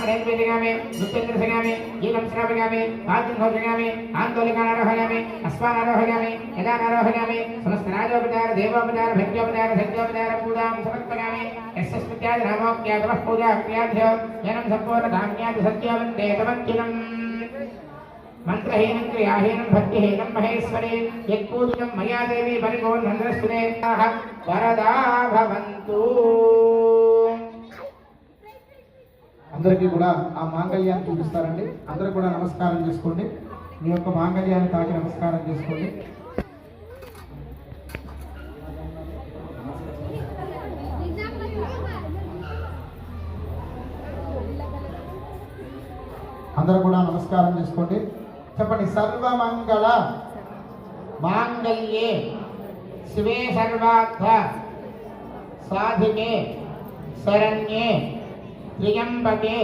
नैवेद्यगामि नृत्येन्द्रसगामि गीतं श्रावयामि वाद्यं घोषयामि आन्दोलिकानारोहयामि अश्वानारोहयामि यदानारोहयामि समस्तराजोपचार देवोपचार भक्त्योपचार सत्योपचार पूजां समर्पयामि यस्य स्मृत्यादि नामोक्त्यादवः पूजा क्रियाभ्यो जनं सम्पूर्णधान्यादि सत्योवन्दे तमन्तिनम् मंत्रहीनं क्रियाहीनं भक्तिहीनं महेश्वरे यत्पूजितं मया देवी परिपूर्णन्द्रस्तुते वरदा भवन्तु। అందరికీ కూడా ఆ మాంగళ్యాన్ని చూపిస్తారండి. అందరూ కూడా నమస్కారం చేసుకోండి. మీ యొక్క మాంగళ్యాన్ని తాకి నమస్కారం చేసుకోండి. అందరూ కూడా నమస్కారం చేసుకోండి. చెప్పండి. సర్వమంగళ మాంగళ్యే శివే సర్వార్థ సాధికే శరణ్యే త్ర్యంబకే